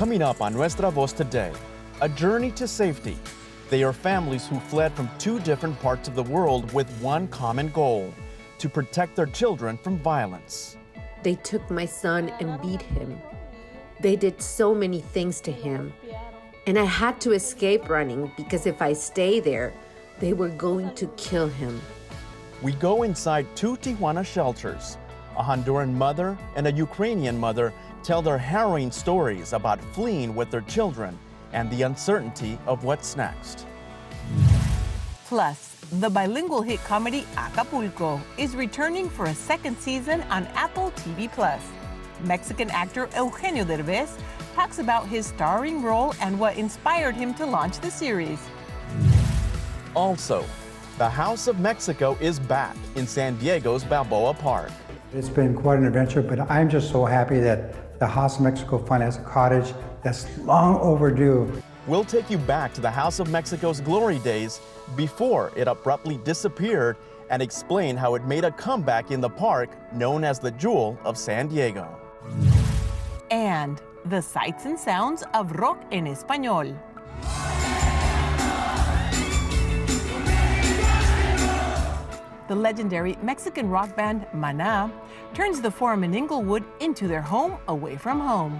Coming up on Nuestra Voz Today, a journey to safety. They are families who fled from two different parts of the world with one common goal: to protect their children from violence. They took my son and beat him. They did so many things to him. And I had to escape running because if I stay there, they were going to kill him. We go inside two Tijuana shelters. A Honduran mother and a Ukrainian mother tell their harrowing stories about fleeing with their children and the uncertainty of what's next. Plus, the bilingual hit comedy Acapulco is returning for a second season on Apple TV+. Mexican actor Eugenio Derbez talks about his starring role and what inspired him to launch the series. Also, the House of Mexico is back in San Diego's Balboa Park. It's been quite an adventure, but I'm just so happy that the House of Mexico Fund has a cottage that's long overdue. We'll take you back to the House of Mexico's glory days before it abruptly disappeared and explain how it made a comeback in the park known as the Jewel of San Diego. And the sights and sounds of rock en Español. The legendary Mexican rock band Maná turns the Forum in Inglewood into their home away from home.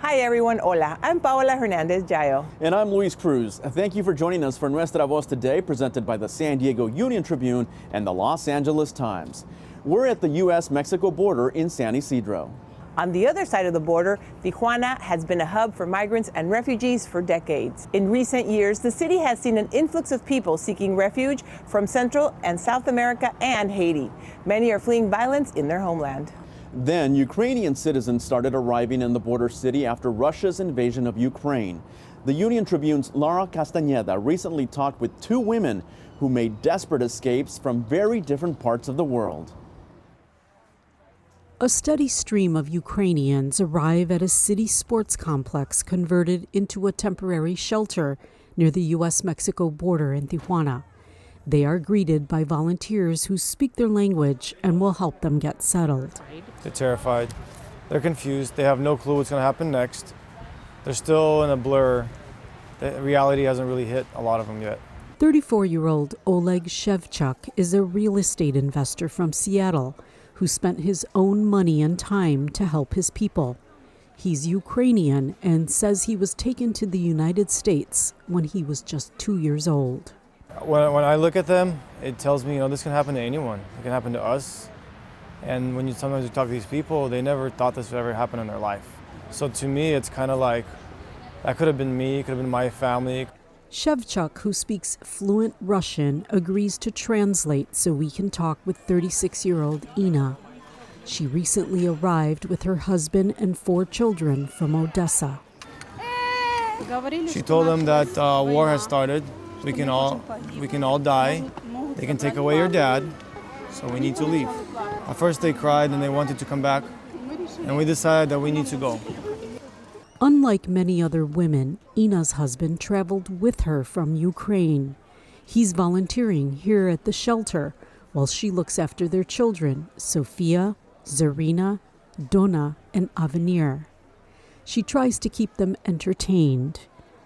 Hi everyone, hola. I'm Paola Hernandez-Jayo. And I'm Luis Cruz. Thank you for joining us for Nuestra Voz Today, presented by the San Diego Union-Tribune and the Los Angeles Times. We're at the U.S.-Mexico border in San Isidro. On the other side of the border, Tijuana has been a hub for migrants and refugees for decades. In recent years, the city has seen an influx of people seeking refuge from Central and South America and Haiti. Many are fleeing violence in their homeland. Then, Ukrainian citizens started arriving in the border city after Russia's invasion of Ukraine. The Union-Tribune's Laura Castañeda recently talked with two women who made desperate escapes from very different parts of the world. A steady stream of Ukrainians arrive at a city sports complex converted into a temporary shelter near the U.S.-Mexico border in Tijuana. They are greeted by volunteers who speak their language and will help them get settled. They're terrified. They're confused. They have no clue what's going to happen next. They're still in a blur. The reality hasn't really hit a lot of them yet. 34-year-old Oleg Shevchuk is a real estate investor from Seattle who spent his own money and time to help his people. He's Ukrainian and says he was taken to the United States when he was just 2 years old. When I look at them, it tells me, this can happen to anyone. It can happen to us. And when sometimes you talk to these people, they never thought this would ever happen in their life. So to me, it's kind of like, that could have been me, could have been my family. Shevchuk, who speaks fluent Russian, agrees to translate so we can talk with 36-year-old Ina. She recently arrived with her husband and 4 children from Odessa. She told them that war has started. We can all die. They can take away your dad, so we need to leave. At first they cried and they wanted to come back, and we decided that we need to go. Unlike many other women, Ina's husband traveled with her from Ukraine. He's volunteering here at the shelter while she looks after their children, Sofia, Zarina, Donna, and Avenir. She tries to keep them entertained.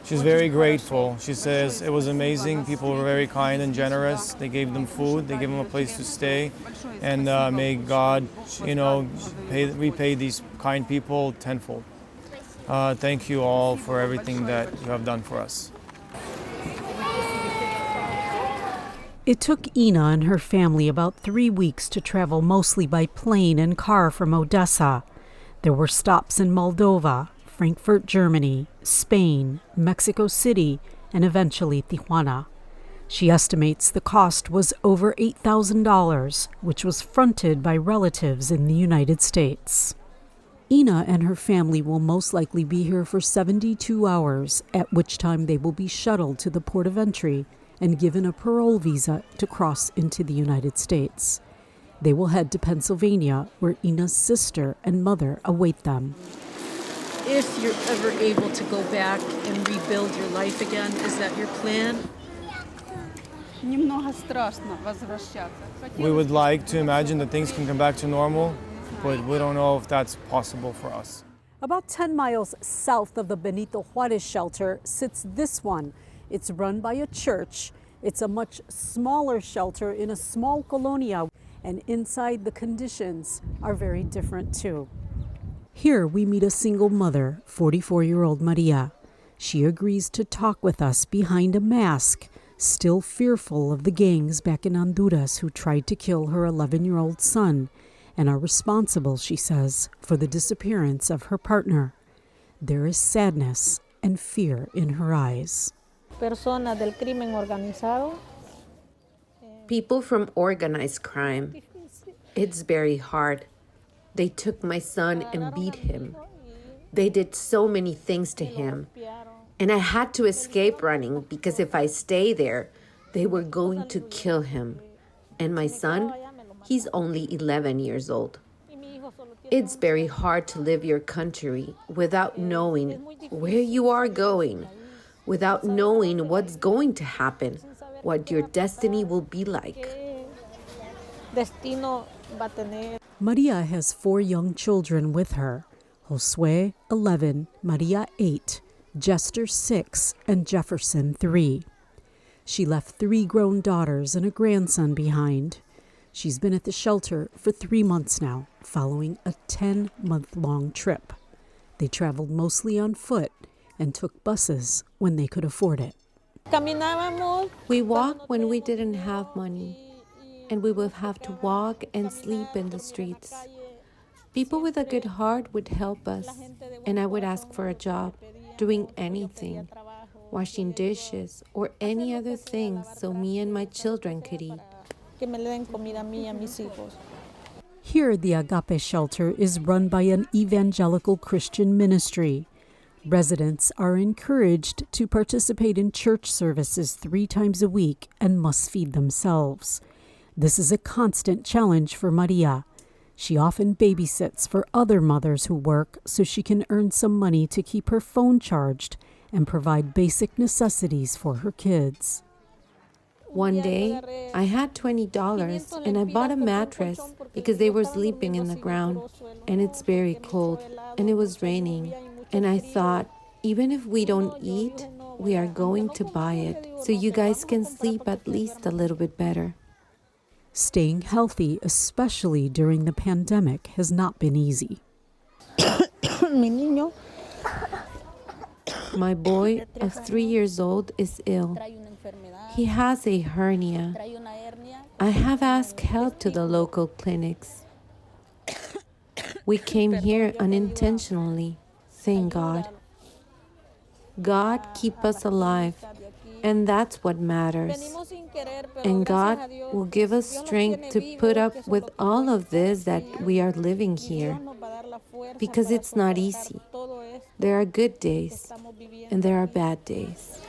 She's very grateful. She says it was amazing. People were very kind and generous. They gave them food. They gave them a place to stay. And may God, repay these kind people tenfold. Thank you all for everything that you have done for us. It took Ina and her family about 3 weeks to travel mostly by plane and car from Odessa. There were stops in Moldova, Frankfurt, Germany, Spain, Mexico City, and eventually Tijuana. She estimates the cost was over $8,000, which was fronted by relatives in the United States. Ina and her family will most likely be here for 72 hours, at which time they will be shuttled to the port of entry and given a parole visa to cross into the United States. They will head to Pennsylvania, where Ina's sister and mother await them. If you're ever able to go back and rebuild your life again, is that your plan? Немного страшно возвращаться. We would like to imagine that things can come back to normal, but we don't know if that's possible for us. About 10 miles south of the Benito Juarez shelter sits this one. It's run by a church. It's a much smaller shelter in a small colonia, and inside the conditions are very different too. Here we meet a single mother, 44-year-old Maria. She agrees to talk with us behind a mask, still fearful of the gangs back in Honduras who tried to kill her 11-year-old son and are responsible, she says, for the disappearance of her partner. There is sadness and fear in her eyes. Personas del crimen organizado. People from organized crime. It's very hard. They took my son and beat him. They did so many things to him. And I had to escape running because if I stay there, they were going to kill him. And my son, he's only 11 years old. It's very hard to live your country without knowing where you are going, without knowing what's going to happen, what your destiny will be like. Maria has 4 young children with her: Josue, 11, Maria, 8, Jester, 6, and Jefferson, 3. She left 3 grown daughters and a grandson behind. She's been at the shelter for 3 months now, following a 10-month-long trip. They traveled mostly on foot and took buses when they could afford it. We walked when we didn't have money, and we would have to walk and sleep in the streets. People with a good heart would help us, and I would ask for a job, doing anything, washing dishes, or any other thing so me and my children could eat. Here, the Agape shelter is run by an evangelical Christian ministry. Residents are encouraged to participate in church services 3 times a week and must feed themselves. This is a constant challenge for Maria. She often babysits for other mothers who work so she can earn some money to keep her phone charged and provide basic necessities for her kids. One day, I had $20 and I bought a mattress because they were sleeping in the ground, and it's very cold and it was raining. And I thought, even if we don't eat, we are going to buy it so you guys can sleep at least a little bit better. Staying healthy, especially during the pandemic, has not been easy. My boy of 3 years old is ill. He has a hernia. I have asked help to the local clinics. We came here unintentionally, thank God. God keep us alive, and that's what matters. And God will give us strength to put up with all of this that we are living here, because it's not easy. There are good days, and there are bad days.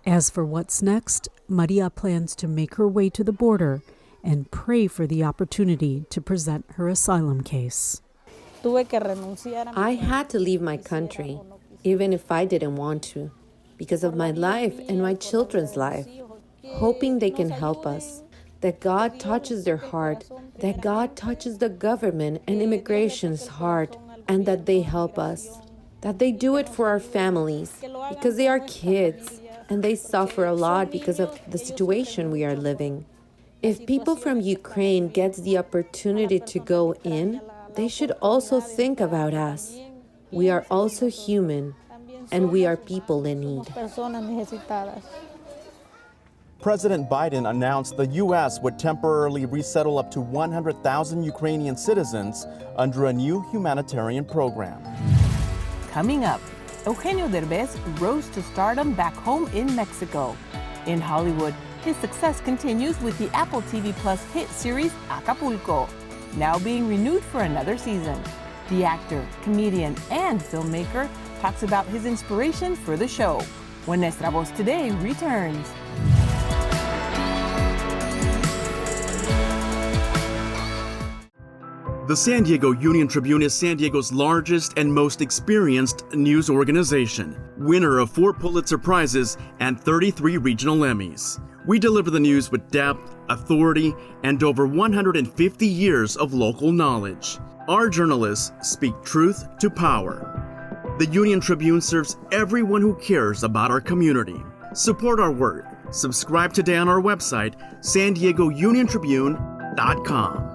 As for what's next, Maria plans to make her way to the border and pray for the opportunity to present her asylum case. I had to leave my country, even if I didn't want to, because of my life and my children's life, hoping they can help us, that God touches their heart, that God touches the government and immigration's heart, and that they help us, that they do it for our families, because they are kids, and they suffer a lot because of the situation we are living. If people from Ukraine get the opportunity to go in, they should also think about us. We are also human, and we are people in need. President Biden announced the U.S. would temporarily resettle up to 100,000 Ukrainian citizens under a new humanitarian program. Coming up, Eugenio Derbez rose to stardom back home in Mexico. In Hollywood, his success continues with the Apple TV Plus hit series Acapulco, now being renewed for another season. The actor, comedian, and filmmaker talks about his inspiration for the show when Nuestra Voz Today returns. The San Diego Union-Tribune is San Diego's largest and most experienced news organization, winner of 4 Pulitzer Prizes and 33 regional Emmys. We deliver the news with depth, authority, and over 150 years of local knowledge. Our journalists speak truth to power. The Union-Tribune serves everyone who cares about our community. Support our work. Subscribe today on our website, SanDiegoUnionTribune.com.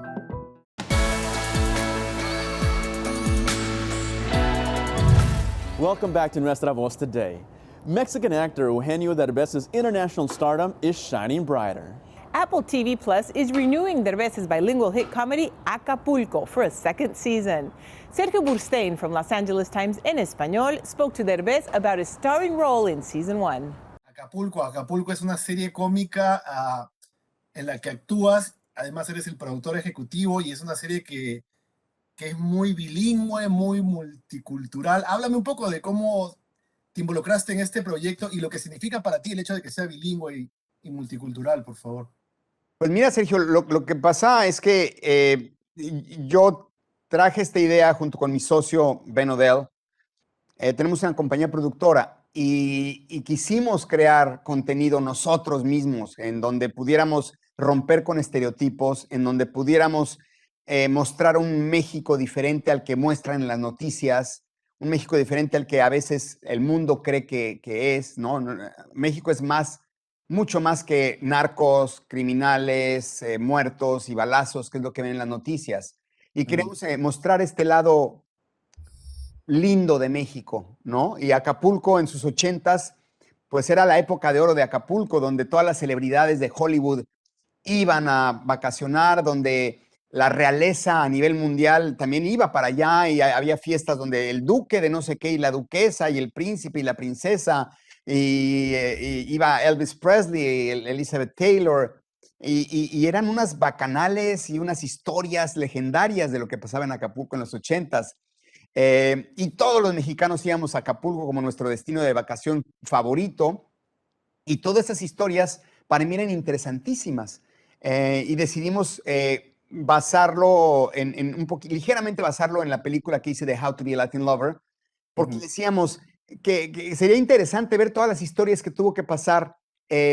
Welcome back to Nuestra Voz Today. Mexican actor Eugenio Derbez's international stardom is shining brighter. Apple TV Plus is renewing Derbez's bilingual hit comedy Acapulco for a second season. Sergio Burstein from Los Angeles Times en Español spoke to Derbez about his starring role in season 1. Acapulco es una serie cómica en la que actúas, además eres el productor ejecutivo y es una serie que es muy bilingüe, muy multicultural. Háblame un poco de cómo te involucraste en este proyecto y lo que significa para ti el hecho de que sea bilingüe y multicultural, por favor. Pues mira, Sergio, lo que pasa es que yo traje esta idea junto con mi socio Ben Odell. Tenemos una compañía productora y quisimos crear contenido nosotros mismos en donde pudiéramos romper con estereotipos, en donde pudiéramos mostrar un México diferente al que muestran en las noticias, un México diferente al que a veces el mundo cree que es, ¿no? México es mucho más que narcos, criminales, muertos y balazos, que es lo que ven en las noticias. Y queremos mostrar este lado lindo de México, ¿no? Y Acapulco en sus 80s, pues era la época de oro de Acapulco, donde todas las celebridades de Hollywood iban a vacacionar, donde la realeza a nivel mundial también iba para allá y había fiestas donde el duque de no sé qué y la duquesa y el príncipe y la princesa y iba Elvis Presley, Elizabeth Taylor y eran unas bacanales y unas historias legendarias de lo que pasaba en Acapulco en los 80s. Y todos los mexicanos íbamos a Acapulco como nuestro destino de vacación favorito y todas esas historias para mí eran interesantísimas y decidimos basarlo ligeramente basarlo en la película que hice de How to be a Latin Lover, porque decíamos que sería interesante ver todas las historias que tuvo que pasar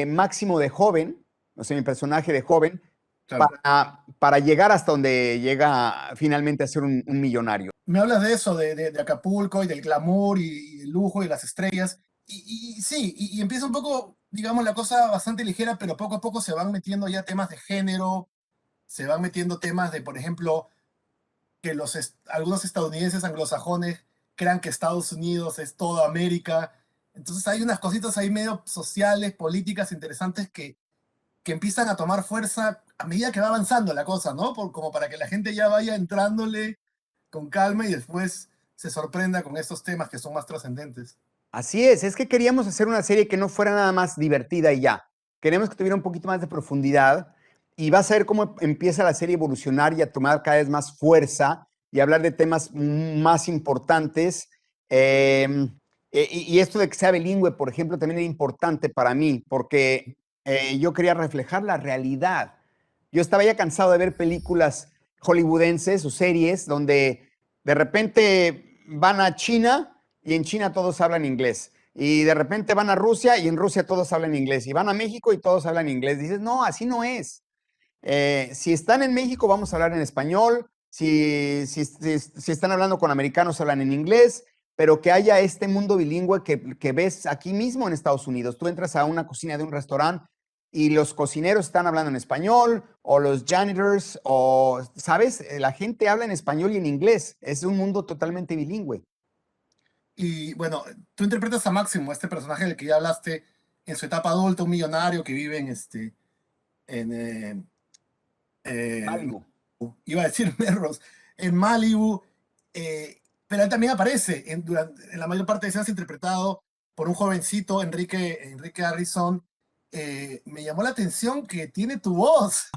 Máximo de joven, o sea, mi personaje de joven, claro, para llegar hasta donde llega finalmente a ser un millonario. Me hablas de eso, de Acapulco y del glamour y el lujo y las estrellas, y empieza un poco, digamos, la cosa bastante ligera, pero poco a poco se van metiendo ya temas de género, se van metiendo temas de, por ejemplo, que algunos estadounidenses anglosajones crean que Estados Unidos es toda América. Entonces hay unas cositas ahí medio sociales, políticas interesantes que empiezan a tomar fuerza a medida que va avanzando la cosa, ¿no? Como para que la gente ya vaya entrándole con calma y después se sorprenda con estos temas que son más trascendentes. Así es que queríamos hacer una serie que no fuera nada más divertida y ya. Queremos que tuviera un poquito más de profundidad. Y vas a ver cómo empieza la serie a evolucionar y a tomar cada vez más fuerza y hablar de temas más importantes. Y esto de que sea bilingüe, por ejemplo, también era importante para mí, porque yo quería reflejar la realidad. Yo estaba ya cansado de ver películas hollywoodenses o series donde de repente van a China y en China todos hablan inglés. Y de repente van a Rusia y en Rusia todos hablan inglés. Y van a México y todos hablan inglés. Dices, no, así no es. Si están en México, vamos a hablar en español. Si están hablando con americanos, hablan en inglés. Pero que haya este mundo bilingüe que ves aquí mismo en Estados Unidos. Tú entras a una cocina de un restaurante y los cocineros están hablando en español, o los janitors, o, ¿sabes? La gente habla en español y en inglés. Es un mundo totalmente bilingüe. Y bueno, tú interpretas a Máximo, este personaje del que ya hablaste, en su etapa adulta, un millonario que vive en Malibu. Iba a decir Merros, en Malibu, pero él también aparece en la mayor parte de escenas interpretado por un jovencito, Enrique Harrison. Me llamó la atención que tiene tu voz.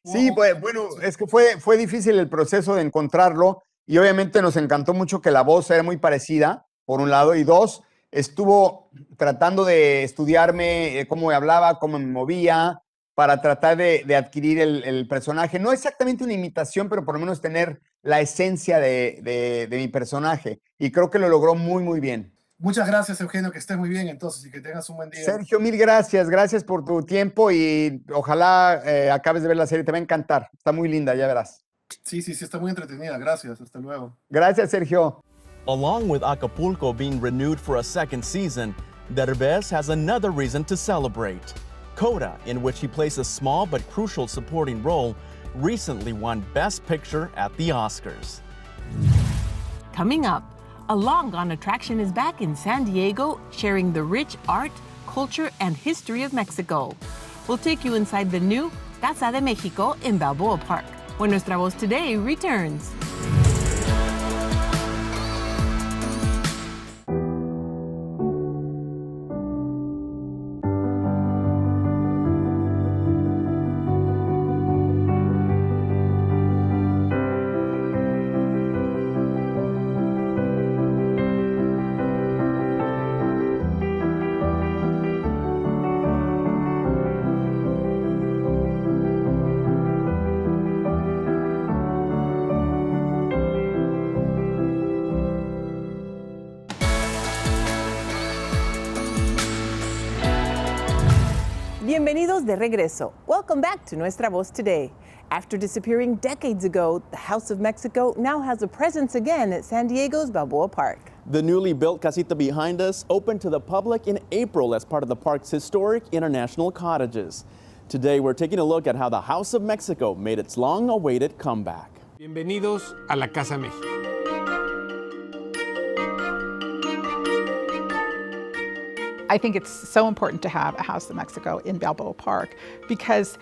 Sí, pues, bueno, es que fue difícil el proceso de encontrarlo y obviamente nos encantó mucho que la voz era muy parecida, por un lado, y dos, estuvo tratando de estudiarme cómo me hablaba, cómo me movía, para tratar de adquirir el personaje. No exactamente una imitación, pero por lo menos tener la esencia de mi personaje. Y creo que lo logró muy, muy bien. Muchas gracias, Eugenio, que estés muy bien entonces y que tengas un buen día. Sergio, mil gracias. Gracias por tu tiempo y ojalá acabes de ver la serie. Te va a encantar. Está muy linda, ya verás. Sí, está muy entretenida. Gracias. Hasta luego. Gracias, Sergio. Along with Acapulco being renewed for a second season, Derbez has another reason to celebrate. Coda, in which he plays a small but crucial supporting role, recently won Best Picture at the Oscars. Coming up, a long-gone attraction is back in San Diego, sharing the rich art, culture, and history of Mexico. We'll take you inside the new Casa de Mexico in Balboa Park, when Nuestra Voz Today returns. Bienvenidos de regreso. Welcome back to Nuestra Voz Today. After disappearing decades ago, the House of Mexico now has a presence again at San Diego's Balboa Park. The newly built casita behind us opened to the public in April as part of the park's historic international cottages. Today, we're taking a look at how the House of Mexico made its long-awaited comeback. Bienvenidos a la Casa México. I think it's so important to have a House of Mexico in Balboa Park because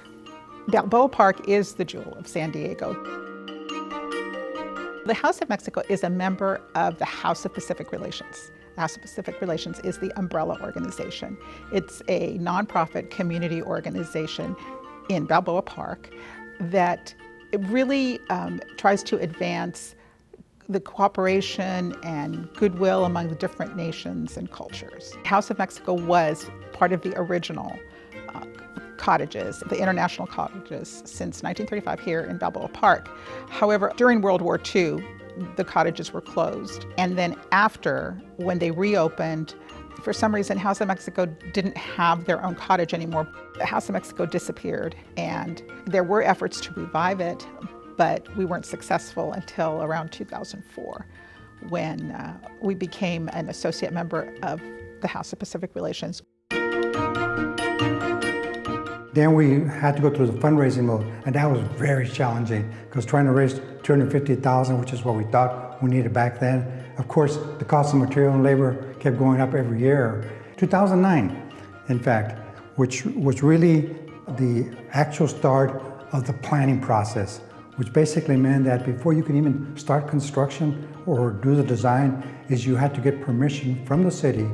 Balboa Park is the jewel of San Diego. The House of Mexico is a member of the House of Pacific Relations. The House of Pacific Relations is the umbrella organization. It's a nonprofit community organization in Balboa Park that really tries to advance the cooperation and goodwill among the different nations and cultures. House of Mexico was part of the original cottages, the international cottages, since 1935 here in Balboa Park. However, during World War II, the cottages were closed. And then after, when they reopened, for some reason, House of Mexico didn't have their own cottage anymore. The House of Mexico disappeared, and there were efforts to revive it, but we weren't successful until around 2004 when we became an associate member of the House of Pacific Relations. Then we had to go through the fundraising mode, and that was very challenging because trying to raise $250,000, which is what we thought we needed back then. Of course, the cost of material and labor kept going up every year. 2009, in fact, which was really the actual start of the planning process, which basically meant that before you could even start construction or do the design, is you had to get permission from the city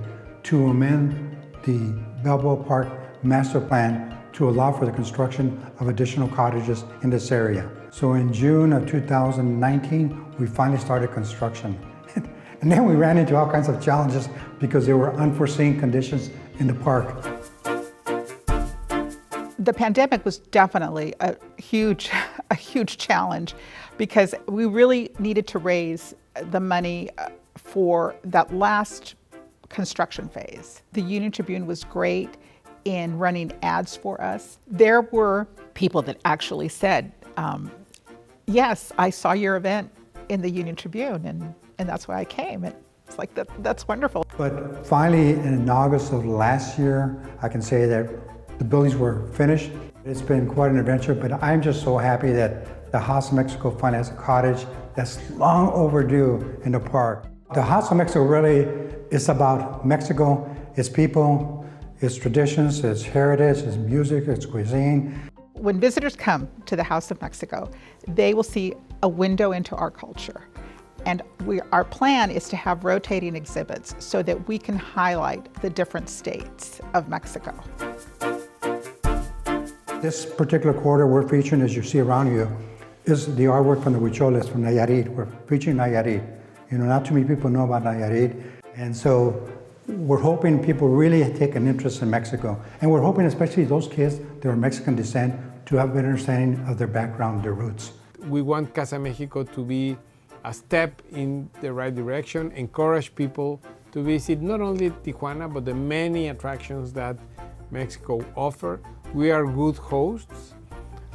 to amend the Balboa Park master plan to allow for the construction of additional cottages in this area. So in June of 2019, we finally started construction. And then we ran into all kinds of challenges because there were unforeseen conditions in the park. The pandemic was definitely a huge challenge because we really needed to raise the money for that last construction phase. The Union-Tribune was great in running ads for us. There were people that actually said, yes, I saw your event in the Union-Tribune and that's why I came. And it's like, that's wonderful. But finally, in August of last year, I can say that the buildings were finished. It's been quite an adventure, but I'm just so happy that the House of Mexico finally has a cottage that's long overdue in the park. The House of Mexico really is about Mexico, its people, its traditions, its heritage, its music, its cuisine. When visitors come to the House of Mexico, they will see a window into our culture. And our plan is to have rotating exhibits so that we can highlight the different states of Mexico. This particular quarter we're featuring, as you see around you, is the artwork from the Huicholes, from Nayarit. We're featuring Nayarit. You know, not too many people know about Nayarit. And so we're hoping people really take an interest in Mexico. And we're hoping especially those kids that are Mexican descent to have a better understanding of their background, their roots. We want Casa Mexico to be a step in the right direction, encourage people to visit not only Tijuana, but the many attractions that Mexico offers. We are good hosts,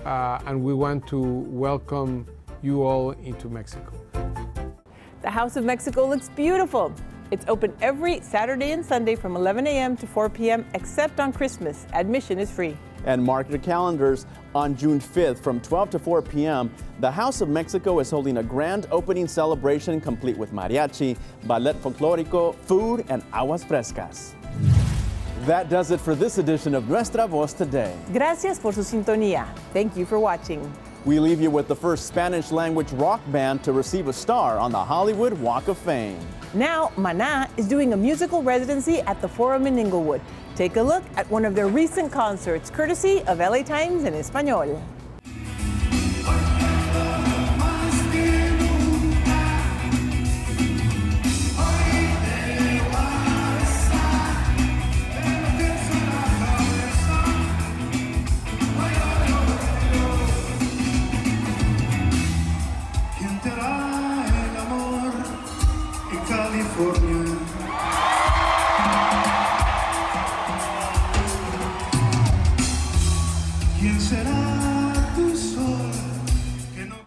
and we want to welcome you all into Mexico. The House of Mexico looks beautiful. It's open every Saturday and Sunday from 11 a.m. to 4 p.m. except on Christmas. Admission is free. And mark your calendars. On June 5th from 12 to 4 p.m., the House of Mexico is holding a grand opening celebration complete with mariachi, ballet folclórico, food, and aguas frescas. That does it for this edition of Nuestra Voz Today. Gracias por su sintonía. Thank you for watching. We leave you with the first Spanish-language rock band to receive a star on the Hollywood Walk of Fame. Now, Maná is doing a musical residency at the Forum in Inglewood. Take a look at one of their recent concerts, courtesy of LA Times en Español. California.